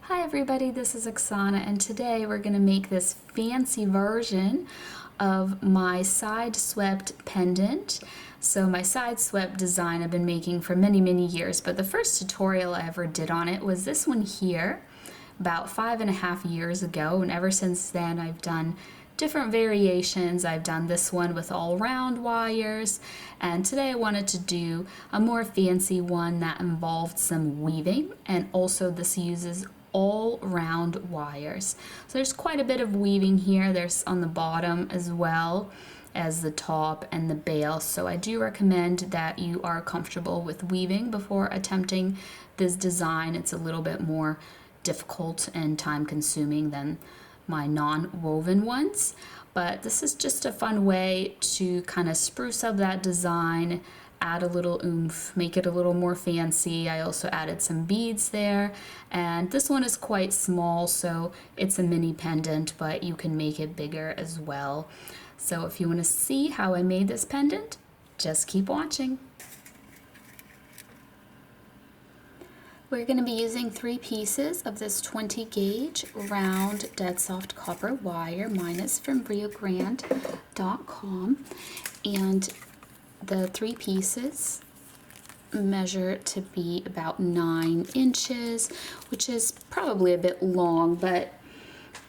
Hi everybody, this is Oksana, and today we're going to make this fancy version of my side swept pendant. So my side swept design I've been making for many years, but the first tutorial I ever did on it was this one here about 5.5 years ago, and ever since then I've done different variations. I've done this one with all round wires, and today I wanted to do a more fancy one that involved some weaving, and also this uses all round wires. So there's quite a bit of weaving here. There's on the bottom as well as the top and the bail. So I do recommend that you are comfortable with weaving before attempting this design. It's a little bit more difficult and time consuming than my non-woven ones, but this is just a fun way to kind of spruce up that design, add a little oomph, make it a little more fancy. I also added some beads there, and this one is quite small, so it's a mini pendant, but you can make it bigger as well. So if you want to see how I made this pendant, just keep watching. We're going to be using 3 pieces of this 20 gauge round dead soft copper wire. Mine is from riogrande.com, and the 3 pieces measure to be about 9 inches, which is probably a bit long, but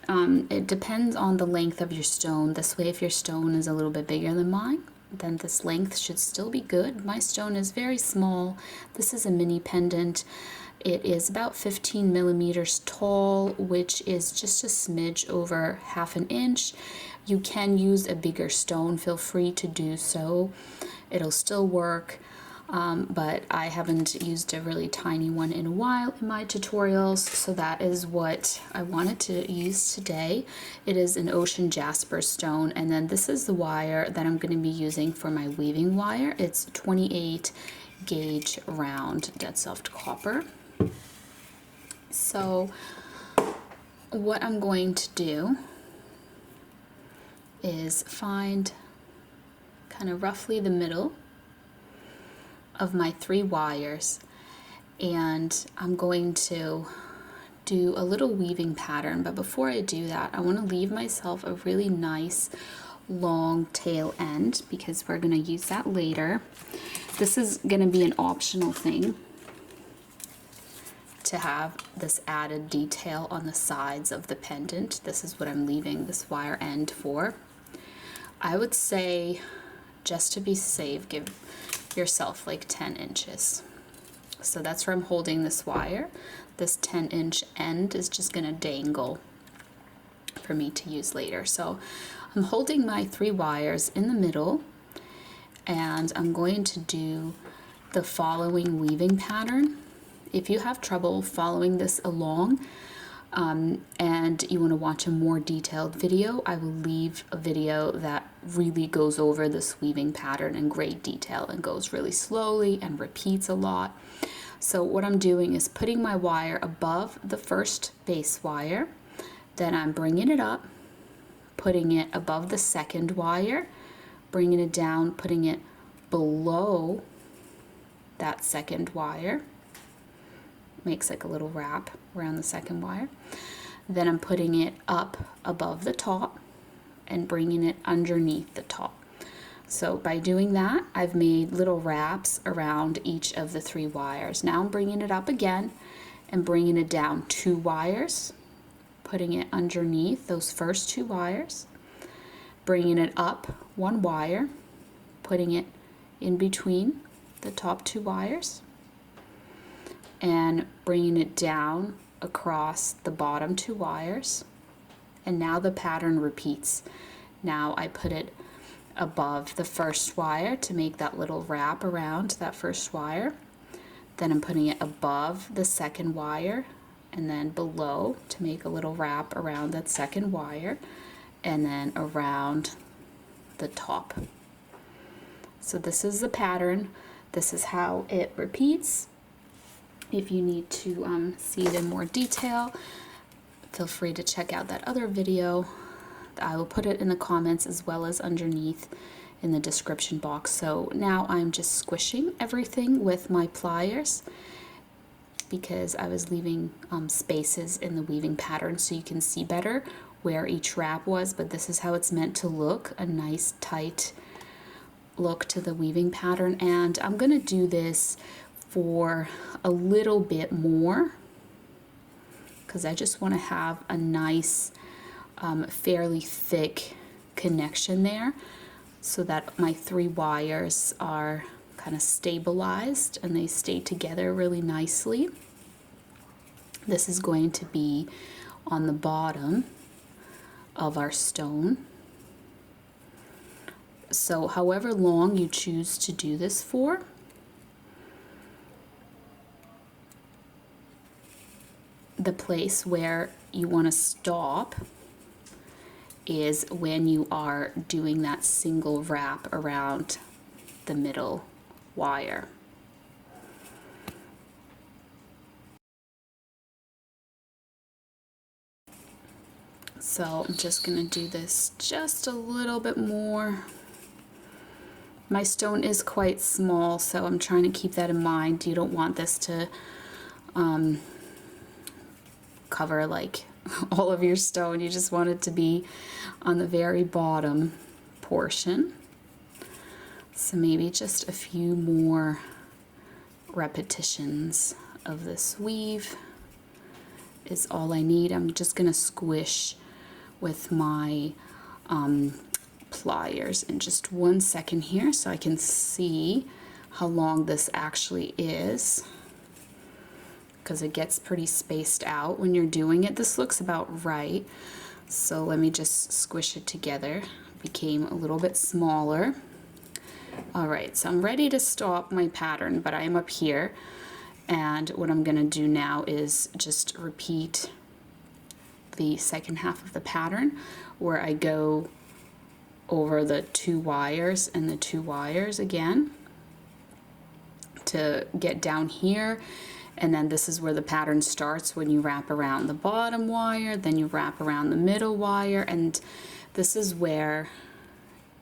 it depends on the length of your stone. This way, if your stone is a little bit bigger than mine, then this length should still be good. My stone is very small. This is a mini pendant. It is about 15 millimeters tall, which is just a smidge over 1/2 inch. You can use a bigger stone, feel free to do so. It'll still work, but I haven't used a really tiny one in a while in my tutorials, so that is what I wanted to use today. It is an Ocean Jasper stone, and then this is the wire that I'm going to be using for my weaving wire. It's 28 gauge round dead soft copper. So what I'm going to do is find kind of roughly the middle of my 3 wires, and I'm going to do a little weaving pattern. But before I do that, I want to leave myself a really nice long tail end because we're going to use that later. This is going to be an optional thing to have this added detail on the sides of the pendant. This is what I'm leaving this wire end for. I would say, just to be safe, give yourself like 10 inches. So that's where I'm holding this wire. This 10-inch end is just gonna dangle for me to use later. So I'm holding my 3 wires in the middle, and I'm going to do the following weaving pattern. If you have trouble following this along, and you want to watch a more detailed video, I will leave a video that really goes over this weaving pattern in great detail and goes really slowly and repeats a lot. So what I'm doing is putting my wire above the first base wire, then I'm bringing it up, putting it above the second wire, bringing it down, putting it below that second wire. Makes like a little wrap around the second wire. Then I'm putting it up above the top and bringing it underneath the top. So by doing that, I've made little wraps around each of the 3 wires. Now I'm bringing it up again and bringing it down 2 wires, putting it underneath those first 2 wires, bringing it up 1 wire, putting it in between the top 2 wires, and bringing it down across the bottom 2 wires. And now the pattern repeats. Now I put it above the first wire to make that little wrap around that first wire. Then I'm putting it above the second wire, and then below to make a little wrap around that second wire, and then around the top. So this is the pattern. This is how it repeats. If you need to see it in more detail, feel free to check out that other video. I will put it in the comments as well as underneath in the description box. So now I'm just squishing everything with my pliers because I was leaving spaces in the weaving pattern so you can see better where each wrap was, but this is how it's meant to look, a nice tight look to the weaving pattern. And I'm gonna do this for a little bit more because I just want to have a nice fairly thick connection there so that my 3 wires are kind of stabilized and they stay together really nicely. This is going to be on the bottom of our stone. So however long you choose to do this for, the place where you want to stop is when you are doing that single wrap around the middle wire. So I'm just going to do this just a little bit more. My stone is quite small, so I'm trying to keep that in mind. You don't want this to cover like all of your stone. You just want it to be on the very bottom portion. So maybe just a few more repetitions of this weave is all I need. I'm just gonna squish with my pliers in just 1 second here so I can see how long this actually is, because it gets pretty spaced out when you're doing it. This looks about right, so let me just squish it together. It became a little bit smaller. All right, so I'm ready to stop my pattern, but I'm up here, and what I'm gonna do now is just repeat the second half of the pattern where I go over the 2 wires and the 2 wires again to get down here. And then this is where the pattern starts, when you wrap around the bottom wire, then you wrap around the middle wire, and this is where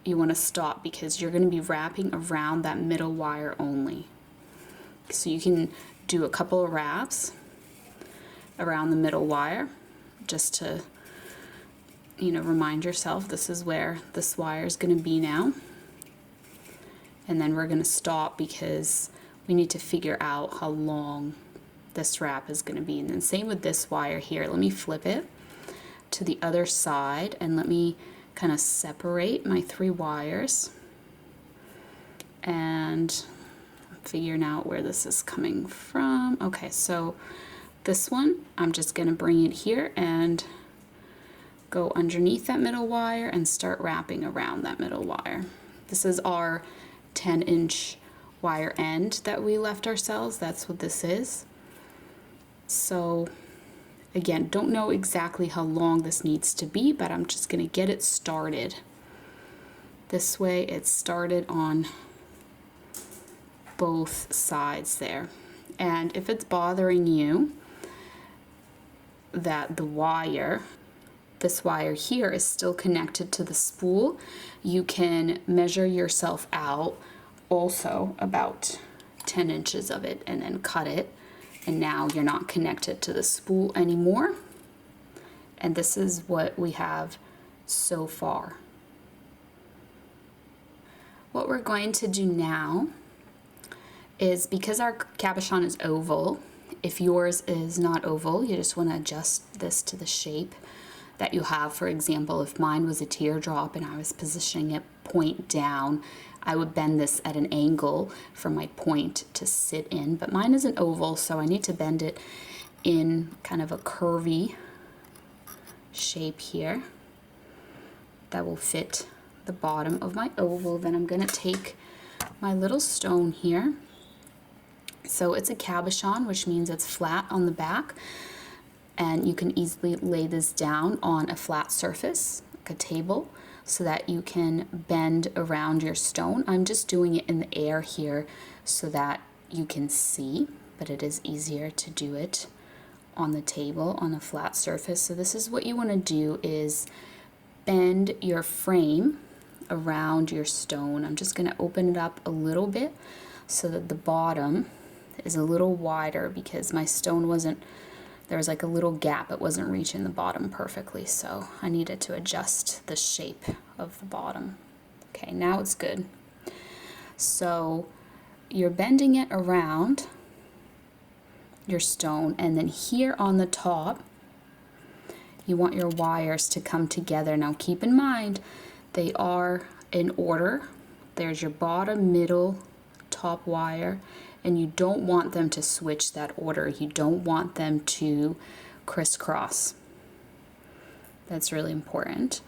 you want to stop because you're going to be wrapping around that middle wire only. So you can do a couple of wraps around the middle wire just to, you know, remind yourself this is where this wire is going to be now. And then we're going to stop because we need to figure out how long this wrap is going to be. And then same with this wire here. Let me flip it to the other side and let me kind of separate my 3 wires and figuring out where this is coming from. Okay, so this one, I'm just going to bring it here and go underneath that middle wire and start wrapping around that middle wire. This is our 10-inch wire end that we left ourselves. That's what this is. So again, don't know exactly how long this needs to be, but I'm just going to get it started. This way it's started on both sides there. And if it's bothering you that the wire, this wire here, is still connected to the spool, you can measure yourself out also about 10 inches of it and then cut it, and now you're not connected to the spool anymore. And this is what we have so far. What we're going to do now is, because our cabochon is oval, if yours is not oval, you just want to adjust this to the shape that you have. For example, if mine was a teardrop and I was positioning it point down, I would bend this at an angle for my point to sit in, but mine is an oval, so I need to bend it in kind of a curvy shape here that will fit the bottom of my oval. Then I'm going to take my little stone here. So it's a cabochon, which means it's flat on the back, and you can easily lay this down on a flat surface, like a table, so that you can bend around your stone. I'm just doing it in the air here so that you can see, but it is easier to do it on the table on a flat surface. So this is what you want to do, is bend your frame around your stone. I'm just going to open it up a little bit so that the bottom is a little wider because my stone wasn't, there was like a little gap, it wasn't reaching the bottom perfectly, so I needed to adjust the shape of the bottom. Okay, now it's good. So you're bending it around your stone, and then here on the top you want your wires to come together. Now keep in mind they are in order. There's your bottom, middle, top wire, and you don't want them to switch that order. You don't want them to crisscross. That's really important.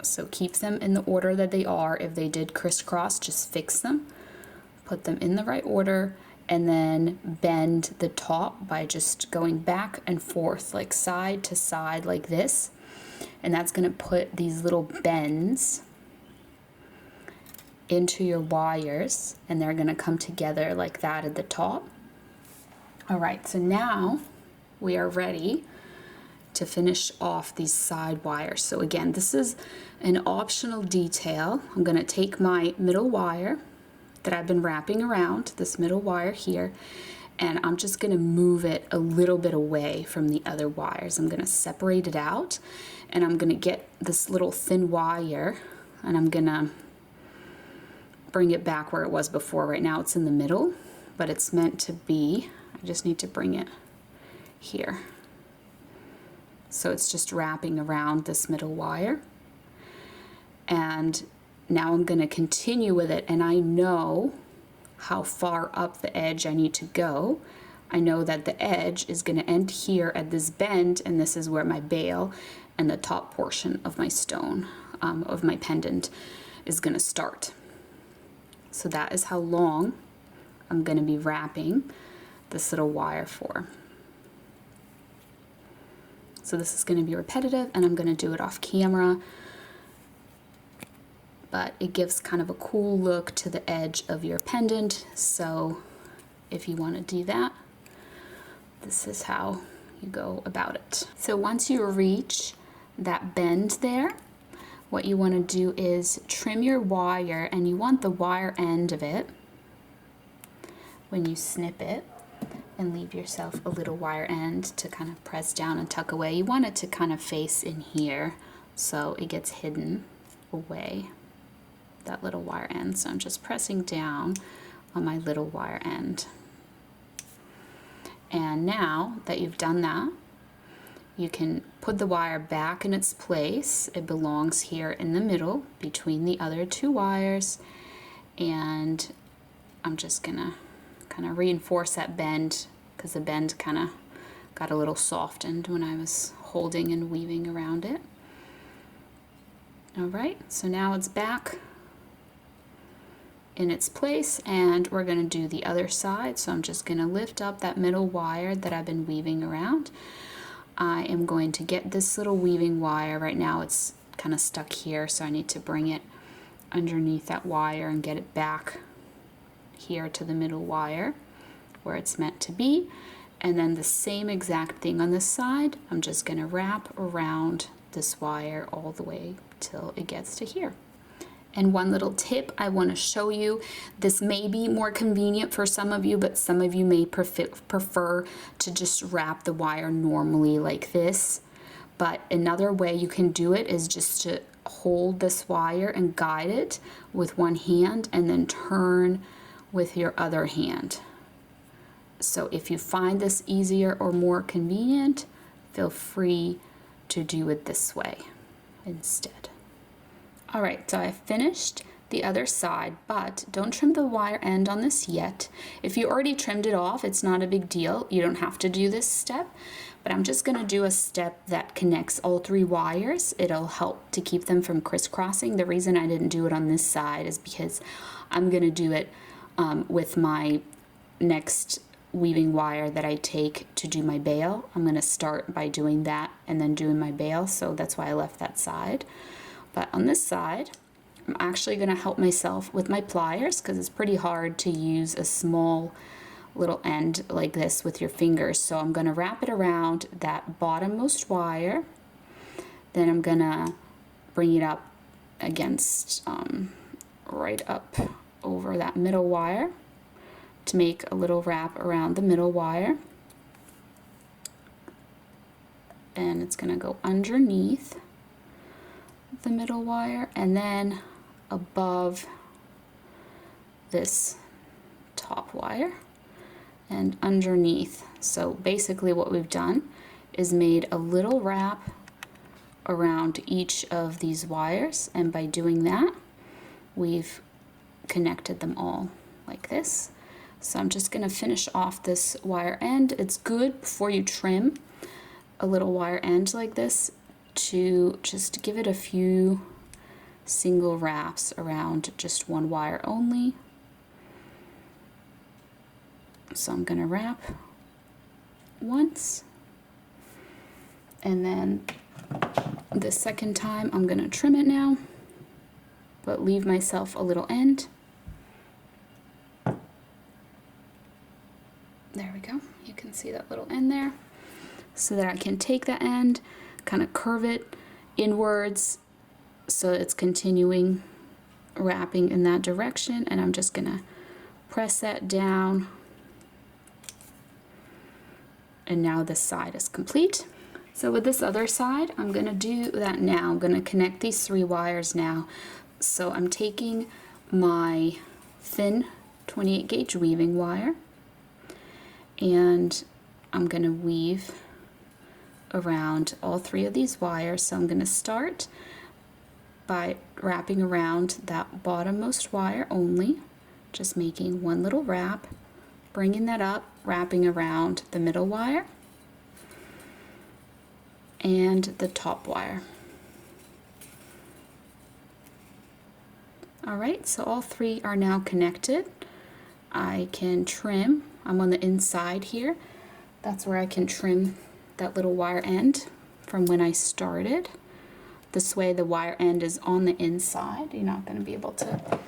So keep them in the order that they are. If they did crisscross, just fix them, put them in the right order, and then bend the top by just going back and forth, like side to side like this. And that's going to put these little bends into your wires, and they're going to come together like that at the top. All right, so now we are ready to finish off these side wires. So again, this is an optional detail. I'm going to take my middle wire that I've been wrapping around, this middle wire here, and I'm just going to move it a little bit away from the other wires. I'm going to separate it out, and I'm going to get this little thin wire, and I'm going to bring it back where it was before. Right now it's in the middle, but it's meant to be, I just need to bring it here. So it's just wrapping around this middle wire. And now I'm going to continue with it, and I know how far up the edge I need to go. I know that the edge is going to end here at this bend, and this is where my bail and the top portion of my stone, of my pendant, is going to start. So that is how long I'm going to be wrapping this little wire for. So this is going to be repetitive, and I'm going to do it off camera, but it gives kind of a cool look to the edge of your pendant. So if you want to do that, this is how you go about it. So once you reach that bend there, what you want to do is trim your wire, and you want the wire end of it, when you snip it, and leave yourself a little wire end to kind of press down and tuck away. You want it to kind of face in here so it gets hidden away, that little wire end. So I'm just pressing down on my little wire end. And now that you've done that, you can put the wire back in its place. It belongs here in the middle between the other two wires, and I'm just gonna kind of reinforce that bend, because the bend kind of got a little softened when I was holding and weaving around it. All right, so now it's back in its place, and we're going to do the other side. So I'm just going to lift up that middle wire that I've been weaving around. I am going to get this little weaving wire. Right now it's kind of stuck here, so I need to bring it underneath that wire and get it back here to the middle wire where it's meant to be. And then the same exact thing on this side. I'm just going to wrap around this wire all the way till it gets to here. And one little tip I want to show you, this may be more convenient for some of you, but some of you may prefer to just wrap the wire normally like this. But another way you can do it is just to hold this wire and guide it with one hand, and then turn with your other hand. So if you find this easier or more convenient, feel free to do it this way instead. All right, so I finished the other side, but don't trim the wire end on this yet. If you already trimmed it off, it's not a big deal. You don't have to do this step, but I'm just going to do a step that connects all three wires. It'll help to keep them from crisscrossing. The reason I didn't do it on this side is because I'm going to do it with my next weaving wire that I take to do my bail. I'm going to start by doing that and then doing my bail, so that's why I left that side. But on this side, I'm actually going to help myself with my pliers, because it's pretty hard to use a small little end like this with your fingers. So I'm going to wrap it around that bottommost wire. Then I'm going to bring it up against, right up over that middle wire. to make a little wrap around the middle wire. And it's going to go underneath the middle wire and then above this top wire and underneath. So basically what we've done is made a little wrap around each of these wires, and by doing that we've connected them all like this. So I'm just going to finish off this wire end. It's good before you trim a little wire end like this to just give it a few single wraps around just one wire only. So I'm going to wrap once, and then the second time I'm going to trim it now, but leave myself a little end. There we go. You can see that little end there, so that I can take that end, kind of curve it inwards so it's continuing wrapping in that direction, and I'm just gonna press that down, and now this side is complete. So with this other side, I'm gonna do that now. I'm gonna connect these 3 wires now. So I'm taking my thin 28 gauge weaving wire, and I'm gonna weave around all 3 of these wires. So I'm gonna start by wrapping around that bottommost wire only, just making one little wrap, bringing that up, wrapping around the middle wire and the top wire. Alright, so all 3 are now connected. I can trim. I'm on the inside here. That's where I can trim that little wire end from when I started. This way the wire end is on the inside. You're not going to be able to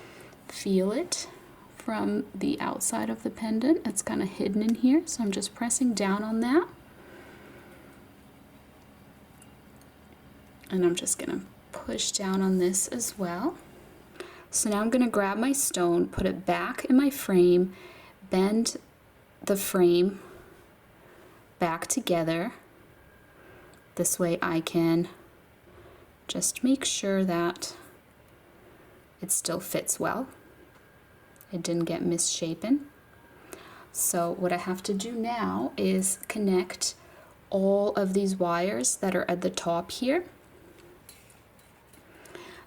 feel it from the outside of the pendant. It's kind of hidden in here, so I'm just pressing down on that. And I'm just going to push down on this as well. So now I'm going to grab my stone, put it back in my frame, bend the frame back together. This way I can just make sure that it still fits well. It didn't get misshapen. So what I have to do now is connect all of these wires that are at the top here.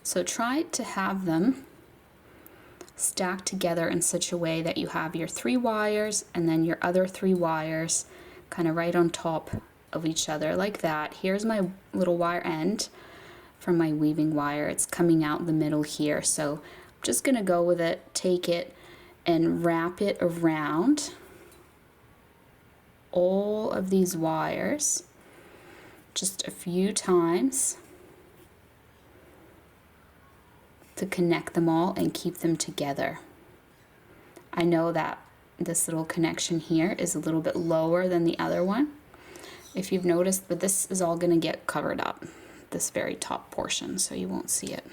So try to have them stacked together in such a way that you have your 3 wires and then your other 3 wires kind of right on top of each other like that. Here's my little wire end from my weaving wire. It's coming out the middle here, so I'm just gonna go with it, take it and wrap it around all of these wires just a few times to connect them all and keep them together. I know that this little connection here is a little bit lower than the other one, if you've noticed, but this is all going to get covered up, this very top portion, so you won't see it.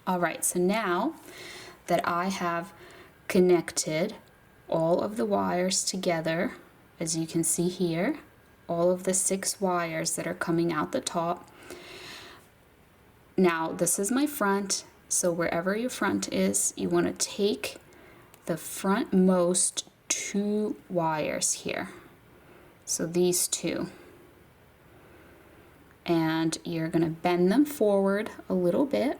Alright, so now that I have connected all of the wires together, as you can see here, all of the 6 wires that are coming out the top. Now this is my front, so wherever your front is, you want to take the frontmost 2 wires here. So these 2. And you're going to bend them forward a little bit.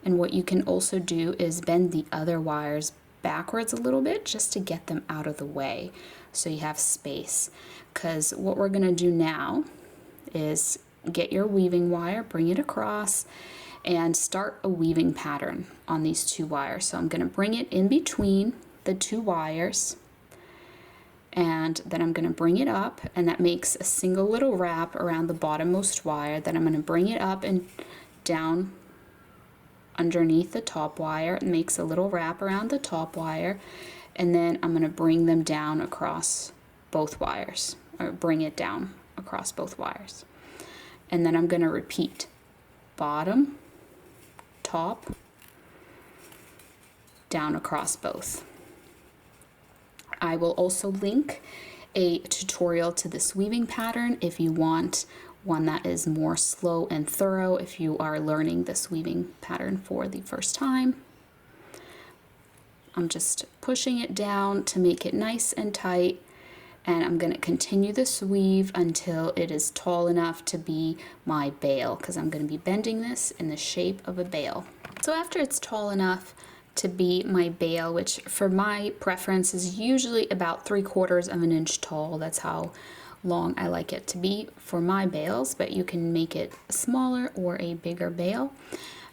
And what you can also do is bend the other wires backwards a little bit just to get them out of the way so you have space. Because what we're going to do now is get your weaving wire, bring it across, and start a weaving pattern on these 2 wires. So I'm going to bring it in between the 2 wires, and then I'm going to bring it up, and that makes a single little wrap around the bottommost wire. Then I'm going to bring it up and down underneath the top wire. It makes a little wrap around the top wire, and then I'm going to bring them down across both wires, or bring it down across both wires. And then I'm going to repeat bottom, top, down across both. I will also link a tutorial to this weaving pattern if you want one that is more slow and thorough, if you are learning this weaving pattern for the first time. I'm just pushing it down to make it nice and tight, and I'm going to continue this weave until it is tall enough to be my bale, because I'm going to be bending this in the shape of a bale. So after it's tall enough to be my bale, which for my preference is usually about 3/4 of an inch tall. That's how long I like it to be for my bales, but you can make it smaller or a bigger bale.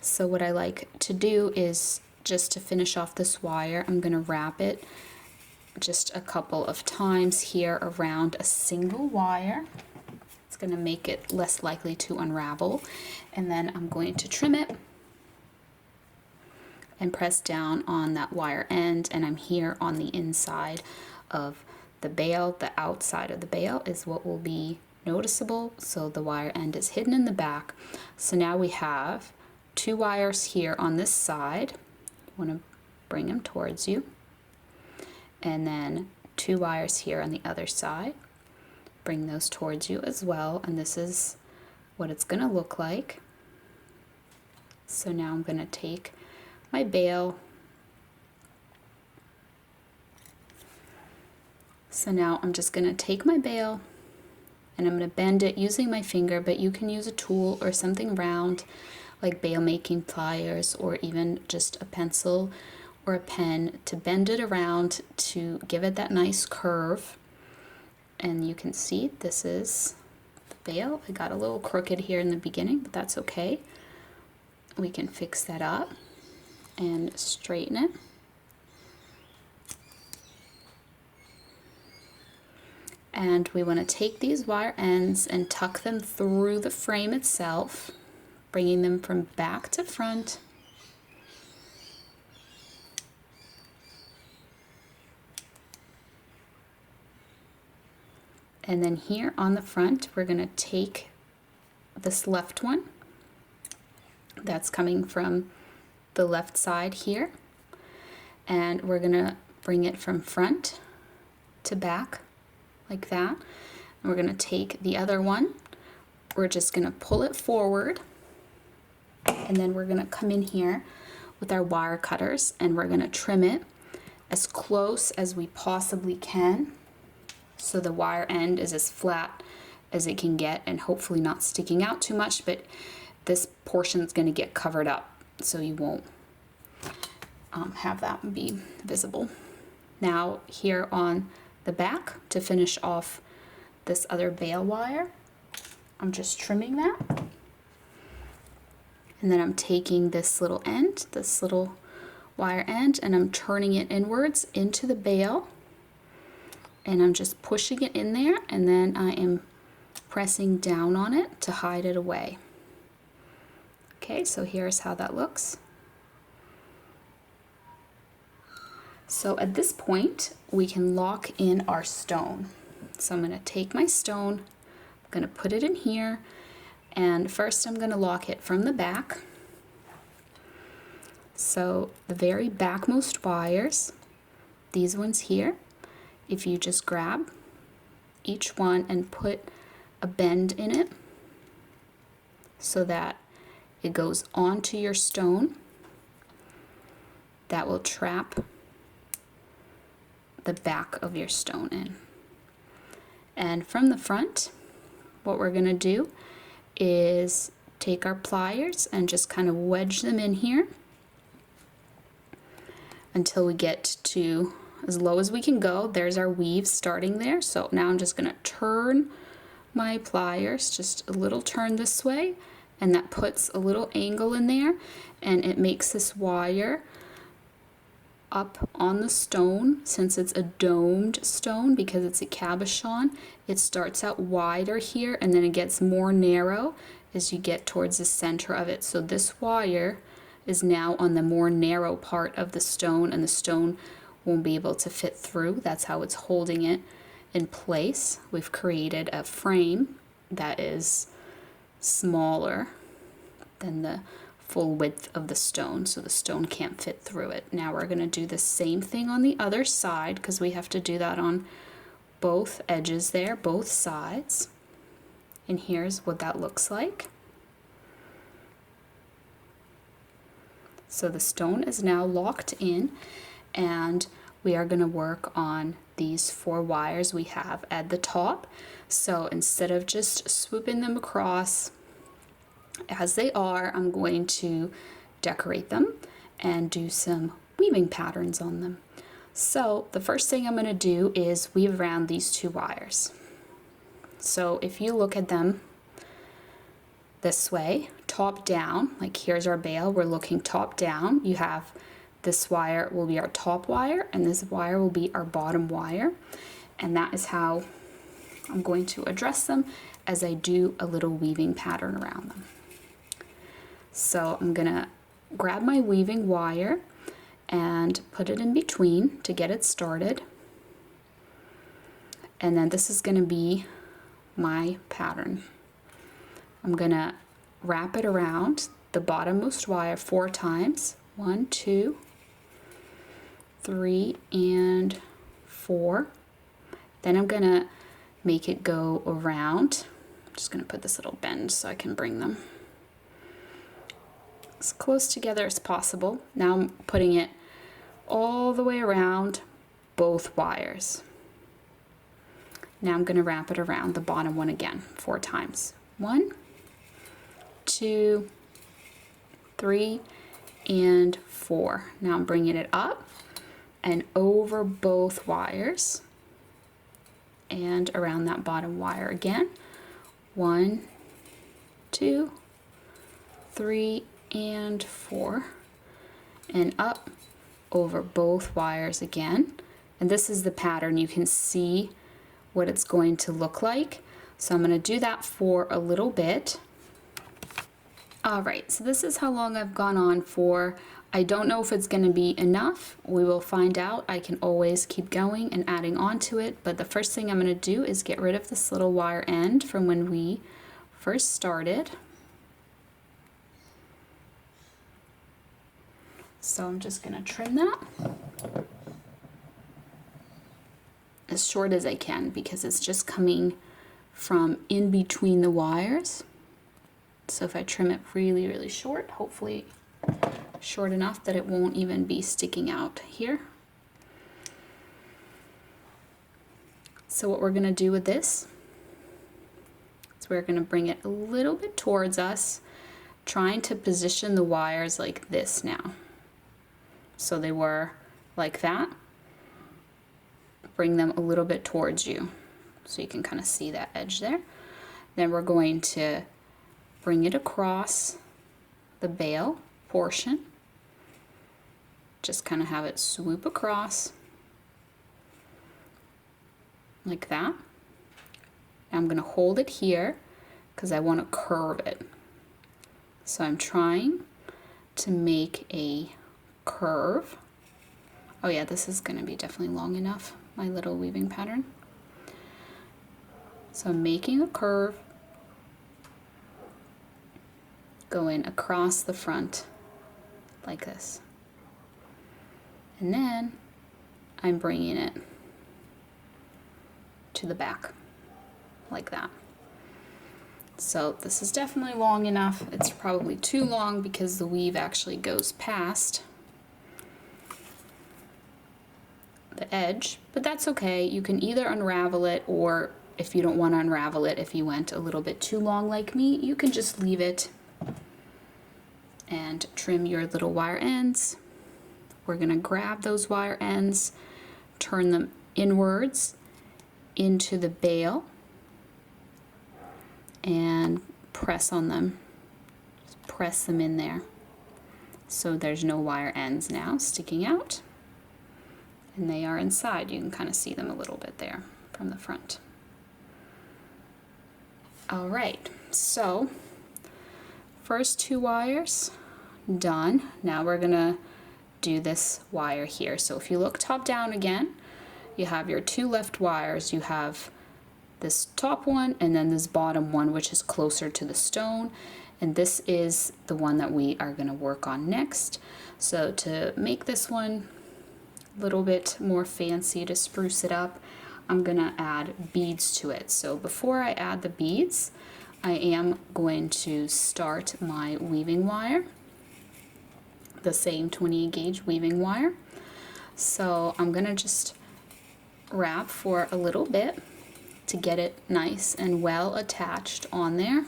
So what I like to do is, just to finish off this wire, I'm going to wrap it just a couple of times here around a single wire. It's going to make it less likely to unravel, and then I'm going to trim it and press down on that wire end, and I'm here on the inside of the bale. The outside of the bale is what will be noticeable, so the wire end is hidden in the back. So now we have 2 wires here on this side. You want to bring them towards you, and then 2 wires here on the other side. Bring those towards you as well, and this is what it's going to look like. So now I'm going to take my bale. So now I'm just going to take my bale and I'm going to bend it using my finger, but you can use a tool or something round like bale making pliers, or even just a pencil or a pen to bend it around to give it that nice curve. And you can see this is the bale. I got a little crooked here in the beginning, but that's okay. We can fix that up and straighten it. And we want to take these wire ends and tuck them through the frame itself, bringing them from back to front. And then here on the front, we're going to take this left one that's coming from the left side here, and we're going to bring it from front to back like that. And we're going to take the other one, we're just going to pull it forward, and then we're going to come in here with our wire cutters and we're going to trim it as close as we possibly can, so the wire end is as flat as it can get and hopefully not sticking out too much, but this portion is going to get covered up so you won't have that be visible. Now here on the back, to finish off this other bale wire, I'm just trimming that, and then I'm taking this little end, this little wire end, and I'm turning it inwards into the bale, and I'm just pushing it in there, and then I am pressing down on it to hide it away. Okay, so here's how that looks. So at this point, we can lock in our stone. So I'm going to take my stone, I'm going to put it in here, and first I'm going to lock it from the back. So the very backmost wires, these ones here, if you just grab each one and put a bend in it so that it goes onto your stone, that will trap the back of your stone in. And from the front, what we're going to do is take our pliers and just kind of wedge them in here until we get to as low as we can go. There's our weave starting there. So now I'm just going to turn my pliers just a little turn this way, and that puts a little angle in there, and it makes this wire up on the stone. Since it's a domed stone, because it's a cabochon, it starts out wider here and then it gets more narrow as you get towards the center of it. So this wire is now on the more narrow part of the stone, and the stone won't be able to fit through. That's how it's holding it in place. We've created a frame that is smaller than the full width of the stone, so the stone can't fit through it. Now we're going to do the same thing on the other side, because we have to do that on both edges there, both sides. And here's what that looks like. So the stone is now locked in, and we are going to work on these 4 wires we have at the top. So instead of just swooping them across as they are, I'm going to decorate them and do some weaving patterns on them. So the first thing I'm going to do is weave around these 2 wires. So if you look at them this way, top down, like here's our bale, we're looking top down. You have this wire will be our top wire, and this wire will be our bottom wire. And that is how I'm going to address them as I do a little weaving pattern around them. So I'm gonna grab my weaving wire and put it in between to get it started. And then this is gonna be my pattern. I'm gonna wrap it around the bottommost wire 4 times. 1, 2, 3, and 4. Then I'm gonna make it go around. I'm just gonna put this little bend so I can bring them as close together as possible. Now I'm putting it all the way around both wires. Now I'm gonna wrap it around the bottom one again 4 times. 1, 2, 3, and 4. Now I'm bringing it up and over both wires and around that bottom wire again. 1, 2, 3, and 4, and up over both wires again. And this is the pattern. You can see what it's going to look like. So I'm going to do that for a little bit. All right, so this is how long I've gone on for. I don't know if it's going to be enough. We will find out. I can always keep going and adding on to it, but the first thing I'm going to do is get rid of this little wire end from when we first started. So I'm just going to trim that as short as I can, because it's just coming from in between the wires. So if I trim it really, really short, hopefully short enough that it won't even be sticking out here. So what we're going to do with this is we're going to bring it a little bit towards us, trying to position the wires like this now. So they were like that. Bring them a little bit towards you so you can kind of see that edge there. Then we're going to bring it across the bale portion. Just kind of have it swoop across like that. I'm going to hold it here because I want to curve it. So I'm trying to make a curve. Oh yeah, this is going to be definitely long enough, my little weaving pattern. So I'm making a curve going across the front like this. And then I'm bringing it to the back like that. So this is definitely long enough. It's probably too long because the weave actually goes past the edge, but that's okay. You can either unravel it, or if you don't want to unravel it, if you went a little bit too long like me, you can just leave it and trim your little wire ends. We're going to grab those wire ends, turn them inwards into the bale, and press on them. Just press them in there. So there's no wire ends now sticking out. And they are inside. You can kind of see them a little bit there from the front. All right, so first 2 wires done. Now we're gonna do this wire here. So if you look top down again, you have your 2 left wires. You have this top one and then this bottom one, which is closer to the stone. And this is the one that we are going to work on next. So to make this one a little bit more fancy, to spruce it up, I'm going to add beads to it. So before I add the beads, I am going to start my weaving wire, the same 28 gauge weaving wire. So I'm going to just wrap for a little bit to get it nice and well attached on there.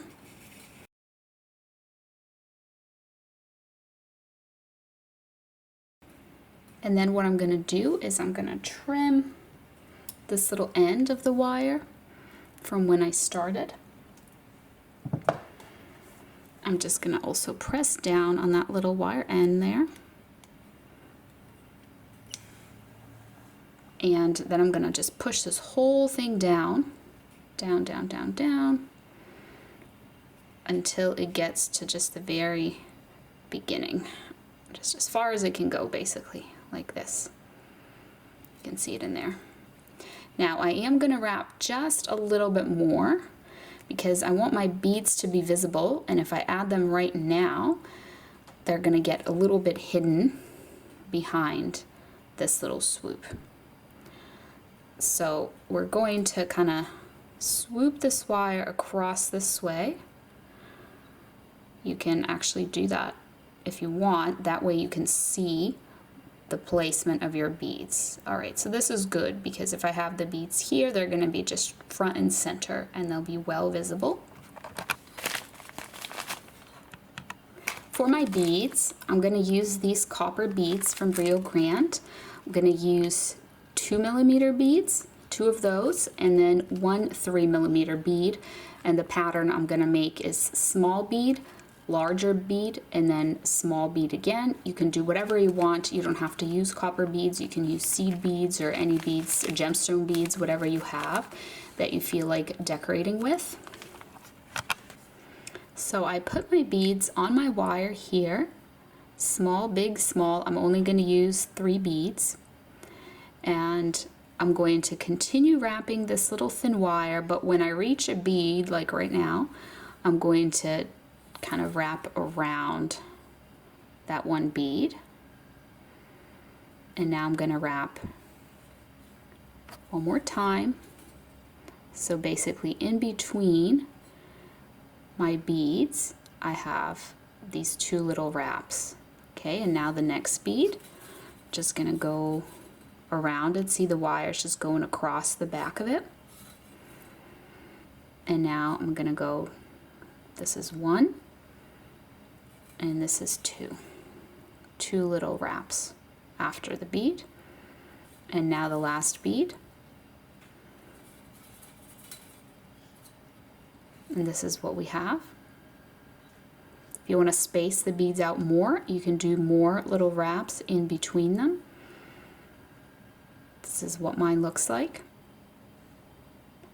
And then what I'm going to do is I'm going to trim this little end of the wire from when I started. I'm just going to also press down on that little wire end there. And then I'm going to just push this whole thing down, down, down, down, down, until it gets to just the very beginning. Just as far as it can go, basically, like this. You can see it in there. Now I am going to wrap just a little bit more because I want my beads to be visible, and if I add them right now, they're going to get a little bit hidden behind this little swoop. So we're going to kind of swoop this wire across this way. You can actually do that if you want, that way you can see the placement of your beads. Alright, so this is good because if I have the beads here, they're going to be just front and center and they'll be well visible. For my beads, I'm going to use these copper beads from Rio Grande. I'm going to use 2mm beads, 2 of those, and then 1 3mm bead. And the pattern I'm going to make is small bead, larger bead, and then small bead again. You can do whatever you want. You don't have to use copper beads. You can use seed beads or any beads, gemstone beads, whatever you have that you feel like decorating with. So I put my beads on my wire here, small, big, small. I'm only going to use 3 beads, and I'm going to continue wrapping this little thin wire, but when I reach a bead, like right now, I'm going to kind of wrap around that one bead. And now I'm going to wrap one more time. So basically in between my beads, I have these 2 little wraps. Okay, and now the next bead, just going to go around and see the wires just going across the back of it. And now I'm going to go, this is 1 and this is 2. 2 little wraps after the bead. And now the last bead. And this is what we have. If you want to space the beads out more, you can do more little wraps in between them. This is what mine looks like.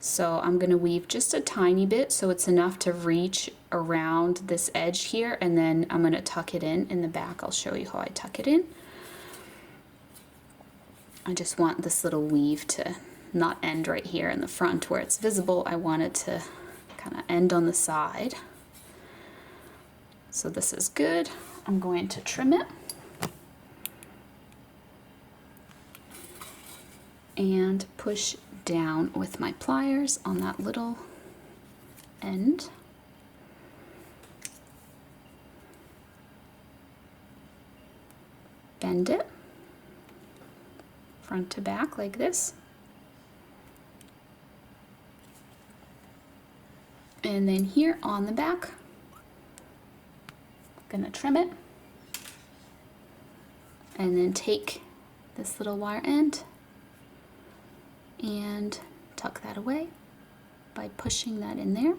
So I'm going to weave just a tiny bit so it's enough to reach around this edge here, and then I'm going to tuck it in the back. I'll show you how I tuck it in. I just want this little weave to not end right here in the front where it's visible. I want it to kind of end on the side. So this is good. I'm going to trim it. And push down with my pliers on that little end. Bend it front to back like this. And then here on the back, I'm gonna trim it and then take this little wire end and tuck that away by pushing that in there.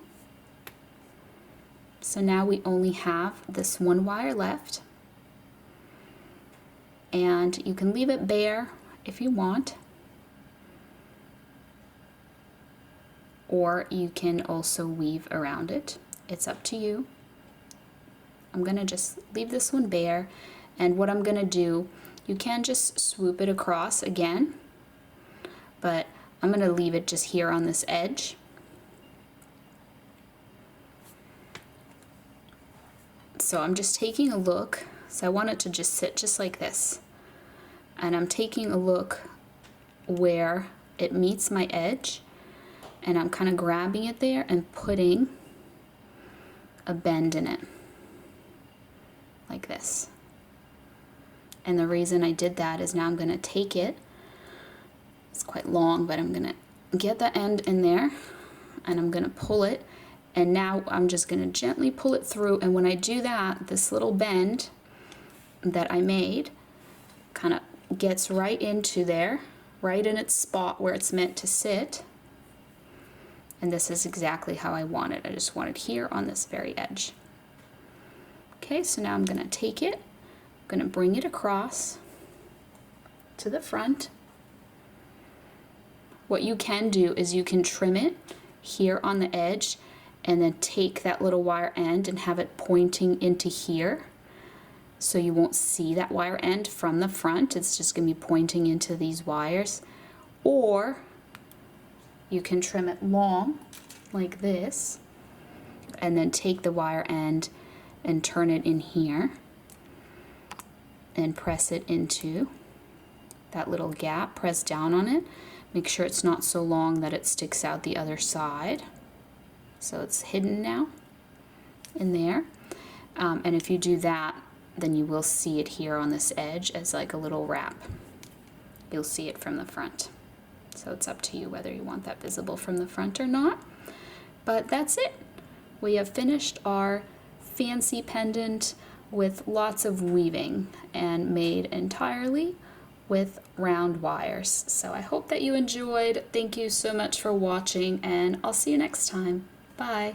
So now we only have this one wire left, and you can leave it bare if you want, or you can also weave around it. It's up to you. I'm gonna just leave this one bare, and what I'm gonna do, you can just swoop it across again, but I'm going to leave it just here on this edge. So I'm just taking a look. So I want it to just sit just like this. And I'm taking a look where it meets my edge, and I'm kind of grabbing it there and putting a bend in it, like this. And the reason I did that is now I'm going to take it, it's quite long, but I'm going to get the end in there, and I'm going to pull it, and now I'm just going to gently pull it through, and when I do that, this little bend that I made kind of gets right into there, right in its spot where it's meant to sit. And this is exactly how I want it. I just want it here on this very edge. Okay, so now I'm going to take it, I'm going to bring it across to the front. What you can do is you can trim it here on the edge and then take that little wire end and have it pointing into here. So you won't see that wire end from the front. It's just going to be pointing into these wires. Or you can trim it long like this and then take the wire end and turn it in here and press it into that little gap. Press down on it. Make sure it's not so long that it sticks out the other side. So it's hidden now in there. And if you do that, then you will see it here on this edge as like a little wrap. You'll see it from the front. So it's up to you whether you want that visible from the front or not. But that's it. We have finished our fancy pendant with lots of weaving and made entirely with round wires. So I hope that you enjoyed. Thank you so much for watching, and I'll see you next time. Bye.